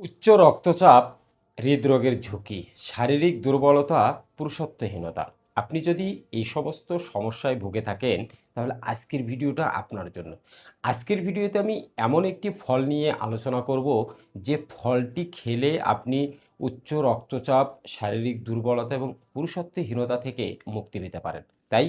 উচ্চ রক্তচাপ, হৃদরোগের ঝুঁকি, শারীরিক দুর্বলতা, পুরুষত্বহীনতা। আপনি যদি এই সমস্ত সমস্যায় ভুগে থাকেন তাহলে আজকের ভিডিওটা আপনার জন্য। আজকের ভিডিওতে আমি এমন একটি ফল নিয়ে আলোচনা করব যে ফলটি খেলে আপনি উচ্চ রক্তচাপ, শারীরিক দুর্বলতা এবং পুরুষত্বহীনতা থেকে মুক্তি পেতে পারেন। তাই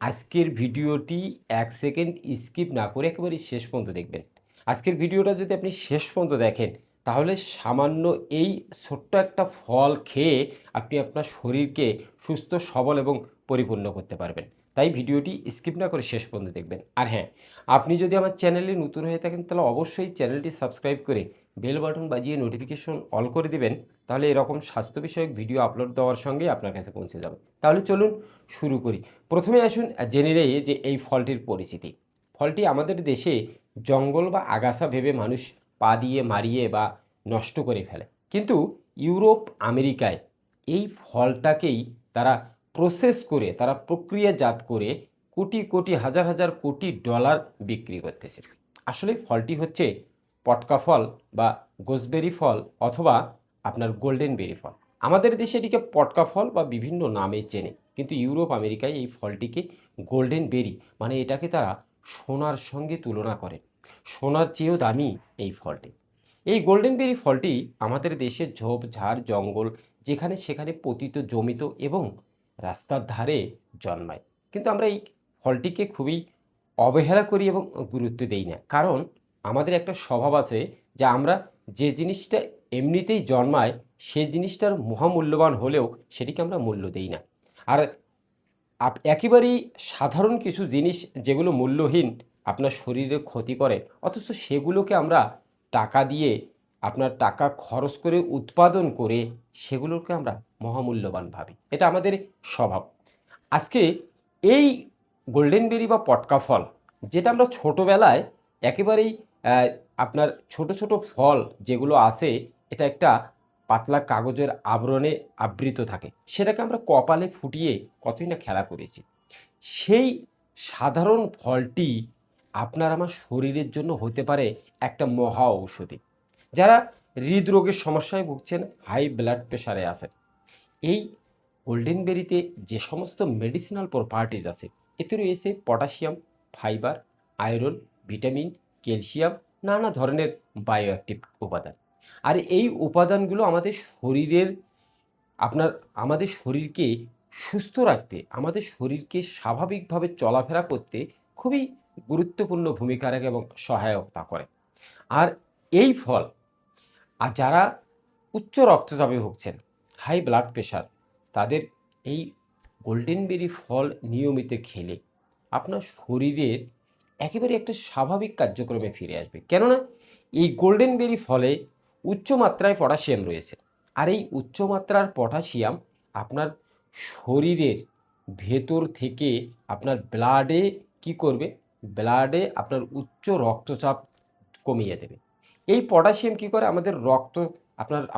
আজকের ভিডিওটি 1 সেকেন্ড স্কিপ না করে একেবারে শেষ পর্যন্ত দেখবেন। আজকের ভিডিওটা যদি আপনি শেষ পর্যন্ত দেখেন তাহলে সামান্য এই ছোট্ট একটা ফল খেয়ে আপনি আপনার শরীরকে সুস্থ সবল এবং পরিপূর্ণ করতে পারবেন। তাই ভিডিওটি স্কিপ না করে শেষ পর্যন্ত দেখবেন। আর হ্যাঁ, আপনি যদি আমার চ্যানেলে নতুন হয়ে থাকেন তাহলে অবশ্যই চ্যানেলটি সাবস্ক্রাইব করে বেল বাটন বাজিয়ে নোটিফিকেশন অল করে দিবেন। তাহলে এরকম স্বাস্থ্য বিষয়ক ভিডিও আপলোড দেওয়ার সঙ্গে আপনার কাছে পৌঁছে যাবে। তাহলে চলুন শুরু করি। প্রথমে আসুন জেনে নেই যে এই ফলটির পরিচিতি। ফলটি আমাদের দেশে জঙ্গল বা আগাছা ভেবে মানুষ পা দিয়ে মারিয়ে বা নষ্ট করে ফেলে, কিন্তু ইউরোপ আমেরিকায় এই ফলটাকেই তারা প্রসেস করে, তারা প্রক্রিয়াজাত করে কোটি কোটি হাজার হাজার কোটি ডলার বিক্রি করতেছে। আসলে ফলটি হচ্ছে পটকা ফল বা গোসবেরি ফল অথবা আপনার গোল্ডেন বেরি ফল। আমাদের দেশে এটিকে পটকা ফল বা বিভিন্ন নামে চেনে, কিন্তু ইউরোপ আমেরিকায় এই ফলটিকে গোল্ডেন বেরি, মানে এটাকে তারা সোনার সঙ্গে তুলনা করে। সোনার চেয়েও দামি এই ফলটি। এই গোল্ডেন বেরি ফলটি আমাদের দেশের ঝোপঝাড় জঙ্গল যেখানে সেখানে পতিত জমিত এবং রাস্তার ধারে জন্মায়, কিন্তু আমরা এই ফলটিকে খুবই অবহেলা করি এবং গুরুত্ব দেই না। কারণ আমাদের একটা স্বভাব আছে যে আমরা যে জিনিসটা এমনিতেই জন্মায় সেই জিনিসটার মহামূল্যবান হলেও সেটিকে আমরা মূল্য দেই না। আর একেবারেই সাধারণ কিছু জিনিস যেগুলো মূল্যহীন, আপনার শরীরে ক্ষতি করে, অথচ সেগুলোকে আমরা টাকা দিয়ে, আপনার টাকা খরচ করে উৎপাদন করে সেগুলোকে আমরা মহামূল্যবান ভাবি। এটা আমাদের স্বভাব। আজকে এই গোল্ডেন বেরি বা পটকা ফল, যেটা আমরা ছোটোবেলায় একেবারেই আপনার ছোট ছোট ফল যেগুলো আছে, এটা একটা পাতলা কাগজের আবরণে আবৃত থাকে, সেটাকে আমরা কপালে ফুটিয়ে কতই না খেলা করেছি। সেই সাধারণ ফলটি আপনার আমার শরীরের জন্য হতে পারে একটা মহা ঔষধি। যারা হৃদরোগের সমস্যায় ভুগছেন, হাই ব্লাড প্রেশারে আছেন, এই গোল্ডেন বেরিতে যে সমস্ত মেডিসিনাল প্রপার্টিজ আছে, এতে রয়েছে potassium, fibre, iron, vitamin, calcium, নানা ধরনের বায়োঅ্যাক্টিভ উপাদান। আর এই উপাদানগুলো আমাদের শরীরের, আপনার আমাদের শরীরকে সুস্থ রাখতে, আমাদের শরীরকে স্বাভাবিকভাবে চলাফেরা করতে খুবই গুরুত্বপূর্ণ ভূমিকা রাখে এবং সহায়তা করে। আর এই ফল, আর যারা উচ্চ রক্তচাপে ভুগছেন, হাই ব্লাড প্রেশার, তাদের এই গোল্ডেন বেরি ফল নিয়মিত খেলে আপনার শরীরের একেবারে একটা স্বাভাবিক কার্যক্রমে ফিরে আসবে। কেননা এই গোল্ডেন বেরি ফলে উচ্চ মাত্রায় পটাশিয়াম রয়েছে। আর এই উচ্চমাত্রার পটাশিয়াম আপনার শরীরের ভেতর থেকে আপনার ব্লাডে কি করবে, ব্লাডে আপনার উচ্চ রক্তচাপ কমিয়ে দেবে। এই পটাশিয়াম কি করে, আমাদের রক্ত,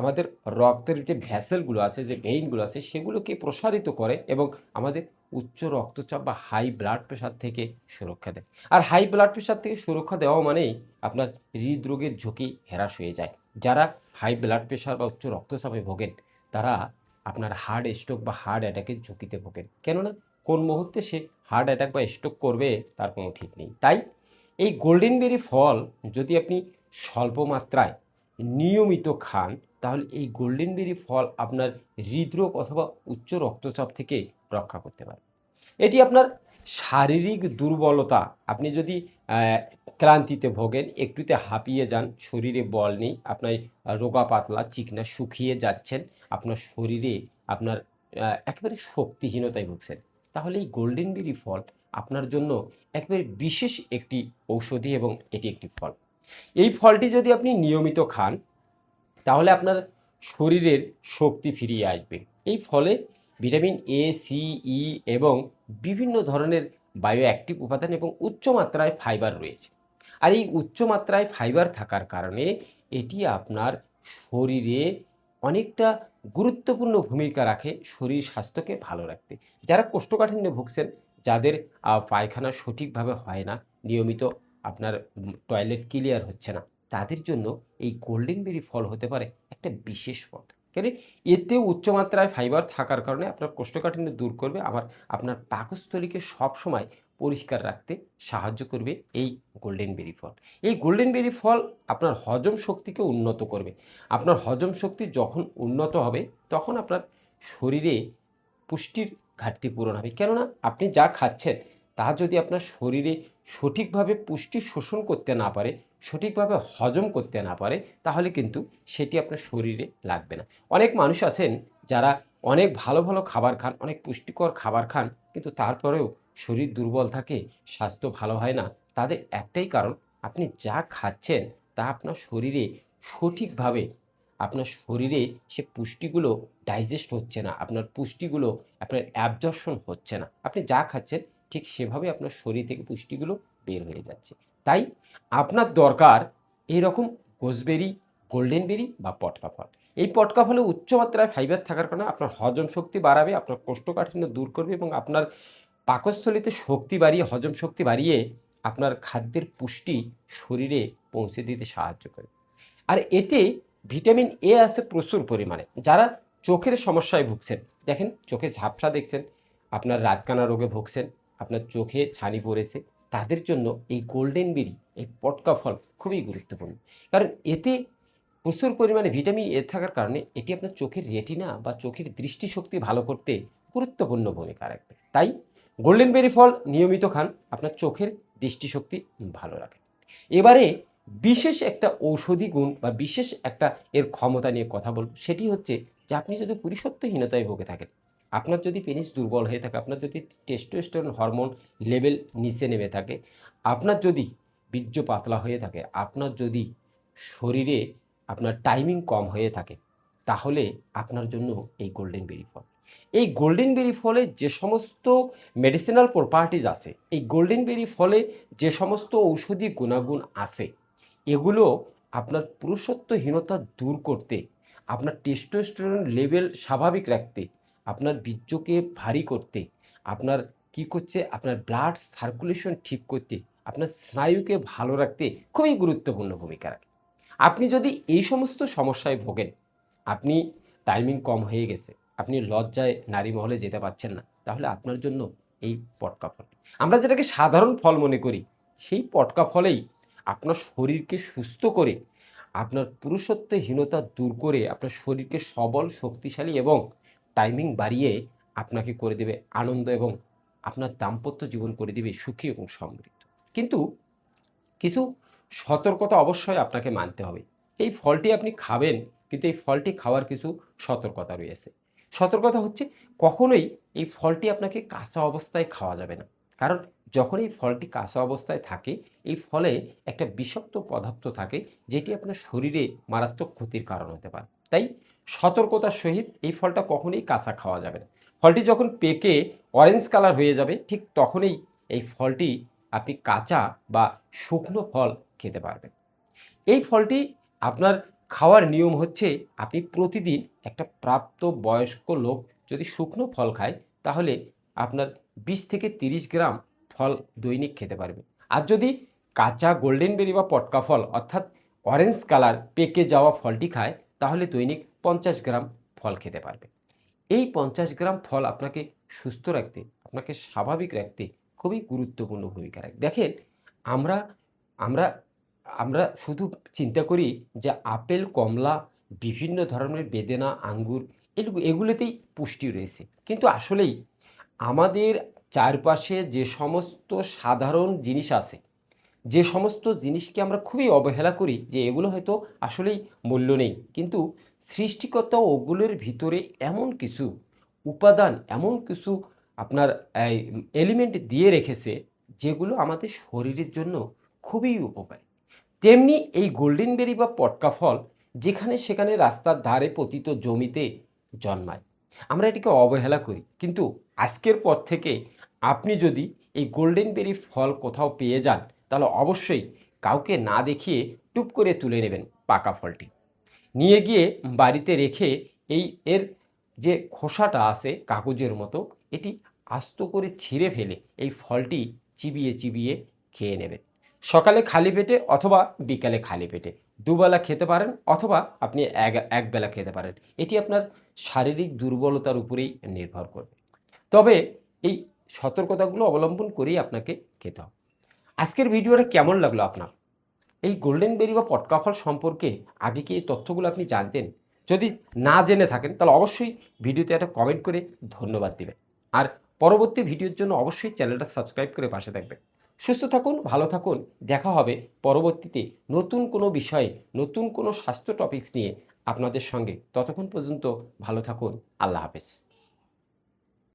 আমাদের রক্তের যে ভ্যাসেলগুলো আছে, যে ভেইনগুলো আছে, সেগুলোকে প্রসারিত করে এবং আমাদের উচ্চ রক্তচাপ বা হাই ব্লাড প্রেশার থেকে সুরক্ষা দেয়। আর হাই ব্লাড প্রেশার থেকে সুরক্ষা দেওয়া মানেই আপনার হৃদরোগের ঝুঁকি হ্রাস হয়ে যায়। যারা হাই ব্লাড প্রেশার বা উচ্চ রক্তচাপে ভোগেন তারা আপনার হার্ট স্ট্রোক বা হার্ট অ্যাটাকের ঝুঁকিতে ভোগেন। কেননা কোন মুহূর্তে সে হার্ট অ্যাটাক বা স্ট্রোক করবে তার কোনো ঠিক নেই। তাই এই গোল্ডেন বেরি ফল যদি আপনি স্বল্প মাত্রায় নিয়মিত খান তাহলে এই গোল্ডেন বেরি ফল আপনার হৃদরোগ অথবা উচ্চ রক্তচাপ থেকে রক্ষা করতে পারে। এটি আপনার শারীরিক দুর্বলতা, আপনি যদি ক্লান্তিতে ভোগেন, একটুতে হাঁপিয়ে যান, শরীরে বল নেই, আপনার রোগা পাতলা চিকনা শুকিয়ে যাচ্ছেন, আপনার শরীরে আপনার একেবারে শক্তিহীনতায় ভুগছেন, তাহলে এই গোল্ডেন বেরি ফল আপনার জন্য একেবারে বিশেষ একটি ঔষধি এবং এটি একটি ফল। এই ফলটি যদি আপনি নিয়মিত খান তাহলে আপনার শরীরের শক্তি ফিরিয়ে আসবে। এই ফলে ভিটামিন এ, সি, ই এবং বিভিন্ন ধরনের বায়ো অ্যাক্টিভ উপাদান এবং উচ্চ মাত্রায় ফাইবার রয়েছে। আর এই উচ্চ মাত্রায় ফাইবার থাকার কারণে এটি আপনার শরীরে অনেকটা গুরুত্বপূর্ণ ভূমিকা রাখে শরীর স্বাস্থ্যকে ভালো রাখতে। যারা কোষ্ঠকাঠিন্যে ভুগছেন, যাদের পায়খানা সঠিকভাবে হয় না, নিয়মিত আপনার টয়লেট ক্লিয়ার হচ্ছে না, তাদের জন্য এই গোল্ডেন বেরি ফল হতে পারে একটা বিশেষ ফল। কেন, এতে উচ্চমাত্রায় ফাইবার থাকার কারণে আপনার কোষ্ঠকাঠিন্য দূর করবে, আবার আপনার পাকস্থলীকে সবসময় পরিষ্কার রাখতে সাহায্য করবে এই গোল্ডেন বেরি ফল। এই গোল্ডেন বেরি ফল আপনার হজম শক্তিকে উন্নত করবে। আপনার হজম শক্তি যখন উন্নত হবে তখন আপনার শরীরে পুষ্টির ঘাটতি পূরণ হবে। কেননা আপনি যা খাচ্ছেন তা যদি আপনার শরীরে সঠিকভাবে পুষ্টি শোষণ করতে না পারে, সঠিকভাবে হজম করতে না পারে, তাহলে কিন্তু সেটি আপনার শরীরে লাগবে না। অনেক মানুষ আছেন যারা অনেক ভালো ভালো খাবার খান, অনেক পুষ্টিকর খাবার খান, কিন্তু তারপরেও শরীর দুর্বল থাকে, স্বাস্থ্য ভালো হয় না। তাদের একটাই কারণ, আপনি যা খাচ্ছেন তা আপনার শরীরে সঠিকভাবে আপনার শরীরে সে পুষ্টিগুলো ডাইজেস্ট হচ্ছে না, আপনার পুষ্টিগুলো আপনার অ্যাবজর্পশন হচ্ছে না। আপনি যা খাচ্ছেন ঠিক সেভাবে আপনার শরীর থেকে পুষ্টিগুলো বের হয়ে যাচ্ছে। তাই আপনার দরকার এইরকম গোসবেরি, গোল্ডেন বেরি বা পটকা ফল। এই পটকা ফলে উচ্চমাত্রায় ফাইবার থাকার কারণে আপনার হজম শক্তি বাড়াবে, আপনার কোষ্ঠকাঠিন্য দূর করবে এবং আপনার পাকস্থলীতে শক্তি বাড়িয়ে, হজম শক্তি বাড়িয়ে আপনার খাদ্যের পুষ্টি শরীরে পৌঁছে দিতে সাহায্য করে। আর এতে ভিটামিন এ আছে প্রচুর পরিমাণে। যারা চোখের সমস্যায় ভুগছেন, দেখেন চোখে ঝাপসা দেখছেন, আপনার রাতকানা রোগে ভুগছেন, আপনার চোখে ছানি পড়েছে, তাদের জন্য এই গোল্ডেন বেরি, এই পটকা ফল খুবই গুরুত্বপূর্ণ। কারণ এতে প্রচুর পরিমাণে ভিটামিন এ থাকার কারণে এটি আপনার চোখের রেটিনা বা চোখের দৃষ্টিশক্তি ভালো করতে গুরুত্বপূর্ণ ভূমিকা রাখবে। তাই গোল্ডেন বেরি ফল নিয়মিত খান, আপনার চোখের দৃষ্টিশক্তি ভালো রাখে। এবারে বিশেষ একটা ঔষধি গুণ বা বিশেষ একটা এর ক্ষমতা নিয়ে কথা বলব। সেটি হচ্ছে যে আপনি যদি পুরুষত্বহীনতায় ভুগে থাকেন, আপনার যদি পেনিস দুর্বল হয়ে থাকে, আপনার যদি টেস্টোস্টেরন হরমোন লেভেল নিচে নেমে থাকে, আপনার যদি বীর্য পাতলা হয়ে থাকে, আপনার যদি শরীরে আপনার টাইমিং কম হয়ে থাকে, তাহলে আপনার জন্য এই গোল্ডেন বেরি ফল। এই গোল্ডেন বেরি ফলে যে সমস্ত মেডিসিনাল প্রপার্টিজ আছে, এই গোল্ডেন বেরি ফলে যে সমস্ত ঔষধি গুণাগুণ আছে, এগুলো আপনার পুরুষত্বহীনতা দূর করতে, আপনার টেস্টোস্টেরন লেভেল স্বাভাবিক রাখতে, আপনার বীর্যকে ভারী করতে, আপনার কি করছে, আপনার ব্লাড সার্কুলেশন ঠিক করতে, আপনার স্নায়ুকে ভালো রাখতে খুবই গুরুত্বপূর্ণ ভূমিকা রাখে। আপনি যদি এই সমস্ত সমস্যায় ভোগেন, আপনি টাইমিং কম হয়ে গেছে, আপনি লজ্জায় নারী মহলে যেতে পারছেন না, তাহলে আপনার জন্য এই পটকা ফল। আমরা যেটাকে সাধারণ ফল মনে করি, সেই পটকা ফলেই আপনার শরীরকে সুস্থ করে, আপনার পুরুষত্বহীনতা দূর করে, আপনার শরীরকে সবল, শক্তিশালী এবং টাইমিং বাড়িয়ে আপনাকে করে দেবে আনন্দ, এবং আপনার দাম্পত্য জীবন করে দেবে সুখী এবং সমৃদ্ধ। কিন্তু কিছু সতর্কতা অবশ্যই আপনাকে মানতে হবে। এই ফলটি আপনি খাবেন, কিন্তু এই ফলটি খাওয়ার কিছু সতর্কতা রয়েছে। সতর্কতা হচ্ছে, কখনোই এই ফলটি আপনাকে কাঁচা অবস্থায় খাওয়া যাবে না। কারণ যখন এই ফলটি কাঁচা অবস্থায় থাকে, এই ফলে একটা বিষাক্ত পদার্থ থাকে, যেটি আপনার শরীরে মারাত্মক ক্ষতির কারণ হতে পারে। তাই সতর্কতার সহিত এই ফলটা কখনোই কাঁচা খাওয়া যাবে না। ফলটি যখন পেকে অরেঞ্জ কালার হয়ে যাবে, ঠিক তখনই এই ফলটি আপনি কাঁচা বা শুকনো ফল খেতে পারবেন। এই ফলটি আপনার খাওয়ার নিয়ম হচ্ছে, আপনি প্রতিদিন একটা প্রাপ্ত বয়স্ক লোক যদি শুকনো ফল খায়, তাহলে আপনার 20 থেকে 30 গ্রাম ফল দৈনিক খেতে পারবে। আর যদি কাঁচা গোল্ডেন বেরি বা পটকা ফল অর্থাৎ অরেঞ্জ কালার পেকে যাওয়া ফলটি খায়, তাহলে দৈনিক 50 গ্রাম ফল খেতে পারবে। এই 50 গ্রাম ফল আপনাকে সুস্থ রাখতে, আপনাকে স্বাভাবিক রাখতে খুবই গুরুত্বপূর্ণ ভূমিকা রাখে। দেখেন, আমরা আমরা আমরা শুধু চিন্তা করি যে আপেল, কমলা, বিভিন্ন ধরনের বেদেনা, আঙ্গুর, এগুলোতেই পুষ্টি রয়েছে। কিন্তু আসলেই আমাদের চারপাশে যে সমস্ত সাধারণ জিনিস আছে, যে সমস্ত জিনিসকে আমরা খুবই অবহেলা করি যে এগুলো হয়তো আসলেই মূল্য নেই, কিন্তু সৃষ্টিকর্তা ওগুলোর ভিতরে এমন কিছু উপাদান, এমন কিছু আপনার এলিমেন্ট দিয়ে রেখেছে, যেগুলো আমাদের শরীরের জন্য খুবই উপকারী। তেমনি এই গোল্ডেন বেরি বা পটকা ফল যেখানে সেখানে রাস্তার ধারে পতিত জমিতে জন্মায়, আমরা এটিকে অবহেলা করি। কিন্তু আজকের পর থেকে আপনি যদি এই গোল্ডেন বেরি ফল কোথাও পেয়ে যান, তাহলে অবশ্যই কাউকে না দেখিয়ে টুপ করে তুলে নেবেন পাকা ফলটি, নিয়ে গিয়ে বাড়িতে রেখে এর যে খোসাটা আছে কাগজের মতো, এটি আস্ত করে ছিঁড়ে ফেলে এই ফলটি চিবিয়ে চিবিয়ে খেয়ে নেবেন। সকালে খালি পেটে অথবা বিকালে খালি পেটে দুবেলা খেতে পারেন অথবা আপনি একবেলা খেতে পারেন। এটি আপনার শারীরিক দুর্বলতার উপরেই নির্ভর করবে। তবে এই সতর্কতাগুলো অবলম্বন করেই আপনাকে খেতে হবে। আজকের ভিডিওটা কেমন লাগলো আপনার? এই গোল্ডেন বেরি বা পটকা ফল সম্পর্কে আগে কি এই তথ্যগুলো আপনি জানতেন? যদি না জেনে থাকেন তাহলে অবশ্যই ভিডিওতে একটা কমেন্ট করে ধন্যবাদ দিবেন। আর পরবর্তী ভিডিওর জন্য অবশ্যই চ্যানেলটা সাবস্ক্রাইব করে পাশে থাকবেন। সুস্থ থাকুন, ভালো থাকুন। দেখা হবে পরবর্তীতে নতুন কোনো বিষয়ে, নতুন কোনো স্বাস্থ্য টপিকস নিয়ে আপনাদের সঙ্গে। ততক্ষণ পর্যন্ত ভালো থাকুন। আল্লাহ হাফেজ।